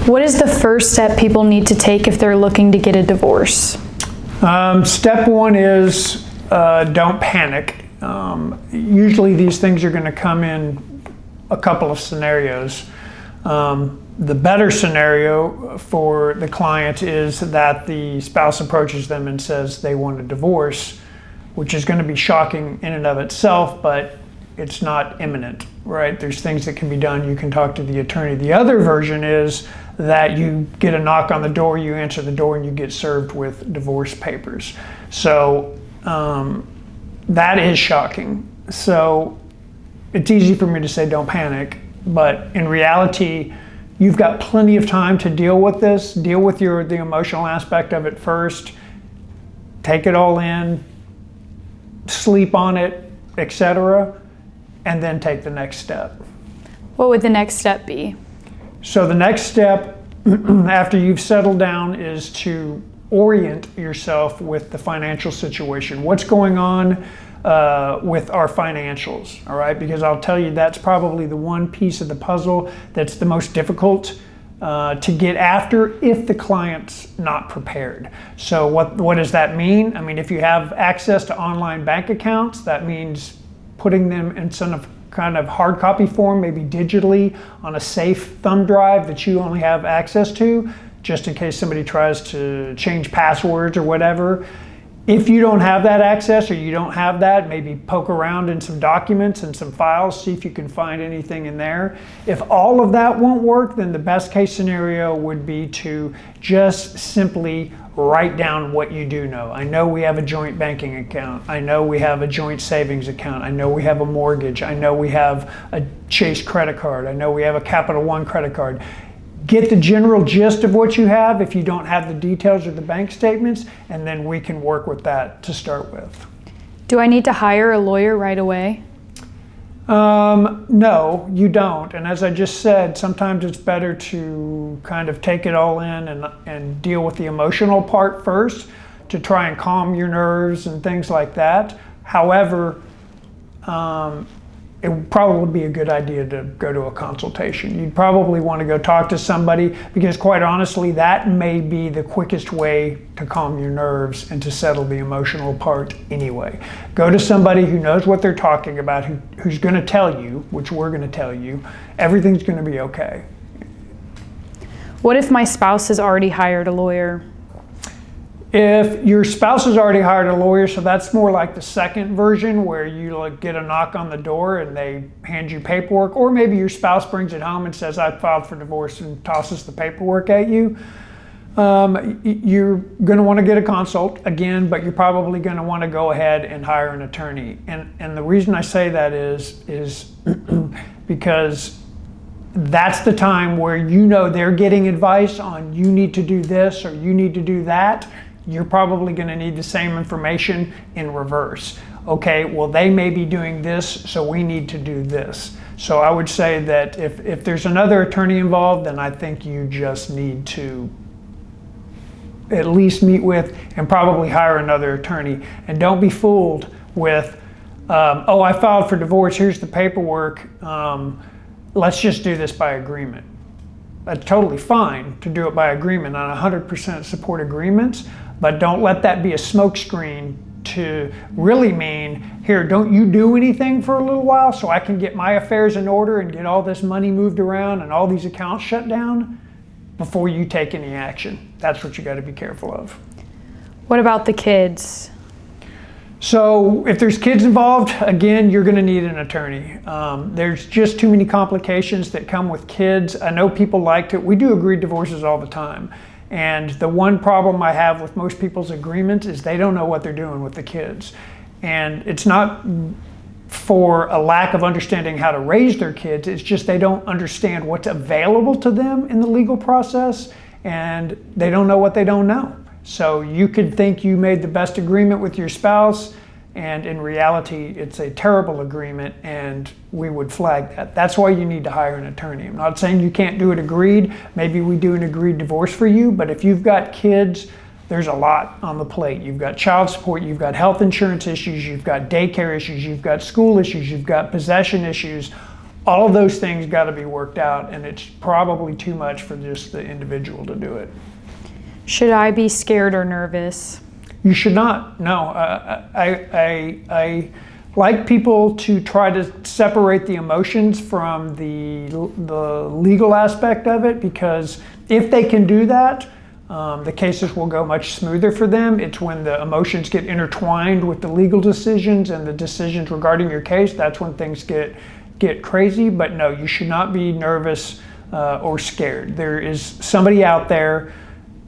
What is the first step people need to take if they're looking to get a divorce? Step one is don't panic. Usually these things are going to come in a couple of scenarios. The better scenario for the client is that the spouse approaches them and says they want a divorce, which is going to be shocking in and of itself, but it's not imminent, right? There's things that can be done. You can talk to the attorney. The other version is that you get a knock on the door, you answer the door, and you get served with divorce papers. So that is shocking. So it's easy for me to say don't panic, but in reality, you've got plenty of time to deal with this. Deal with the emotional aspect of it first. Take it all in, sleep on it, etc., and then take the next step. What would the next step be? So the next step after you've settled down is to orient yourself with the financial situation. What's going on with our financials, all right? Because I'll tell you that's probably the one piece of the puzzle that's the most difficult to get after if the client's not prepared. So what does that mean? I mean, if you have access to online bank accounts, that means putting them in some kind of hard copy form, maybe digitally on a safe thumb drive that you only have access to, just in case somebody tries to change passwords or whatever. If you don't have that access or you don't have that, maybe poke around in some documents and some files, see if you can find anything in there. If all of that won't work, then the best case scenario would be to just simply write down what you do know. I know we have a joint banking account. I know we have a joint savings account. I know we have a mortgage. I know we have a Chase credit card. I know we have a Capital One credit card. Get the general gist of what you have if you don't have the details or the bank statements, and then we can work with that to start with. Do I need to hire a lawyer right away? No, you don't. And as I just said, sometimes it's better to kind of take it all in and deal with the emotional part first to try and calm your nerves and things like that. However, it would probably be a good idea to go to a consultation. You'd probably want to go talk to somebody because quite honestly, that may be the quickest way to calm your nerves and to settle the emotional part anyway. Go to somebody who knows what they're talking about, who's going to tell you, which we're going to tell you, everything's going to be okay. What if my spouse has already hired a lawyer? If your spouse has already hired a lawyer, so that's more like the second version where you get a knock on the door and they hand you paperwork, or maybe your spouse brings it home and says, I filed for divorce, and tosses the paperwork at you. You're going to want to get a consult again, but you're probably going to want to go ahead and hire an attorney. And the reason I say that is because that's the time where you know they're getting advice on you need to do this or you need to do that. You're probably going to need the same information in reverse. Okay, well, they may be doing this, so we need to do this. So I would say that if there's another attorney involved, then I think you just need to at least meet with and probably hire another attorney. And don't be fooled with, oh, I filed for divorce, here's the paperwork, let's just do this by agreement. That's totally fine to do it by agreement. I 100% support agreements, but don't let that be a smokescreen to really mean, here, don't you do anything for a little while so I can get my affairs in order and get all this money moved around and all these accounts shut down before you take any action. That's what you got to be careful of. What about the kids? So if there's kids involved, again, you're going to need an attorney. There's just too many complications that come with kids. I know people like to, we do agreed divorces all the time. And the one problem I have with most people's agreements is they don't know what they're doing with the kids. And it's not for a lack of understanding how to raise their kids, it's just they don't understand what's available to them in the legal process, and they don't know what they don't know. So you could think you made the best agreement with your spouse, and in reality, it's a terrible agreement, and we would flag that. That's why you need to hire an attorney. I'm not saying you can't do it agreed. Maybe we do an agreed divorce for you, but if you've got kids, there's a lot on the plate. You've got child support, you've got health insurance issues, you've got daycare issues, you've got school issues, you've got possession issues. all of those things got to be worked out, and it's probably too much for just the individual to do it. Should I be scared or nervous? You should not. No, I like people to try to separate the emotions from the legal aspect of it, because if they can do that, the cases will go much smoother for them. It's when the emotions get intertwined with the legal decisions and the decisions regarding your case, that's when things get crazy. But no, you should not be nervous or scared. There is somebody out there,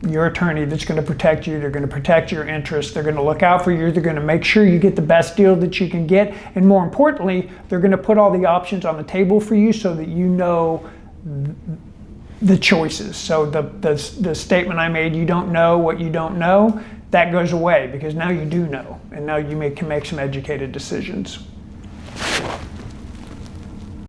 your attorney, that's going to protect you. They're going to protect your interests. They're going to look out for you. They're going to make sure you get the best deal that you can get. And more importantly, they're going to put all the options on the table for you so that you know the choices. So the statement I made, you don't know what you don't know, that goes away, because now you do know. And now you can make some educated decisions.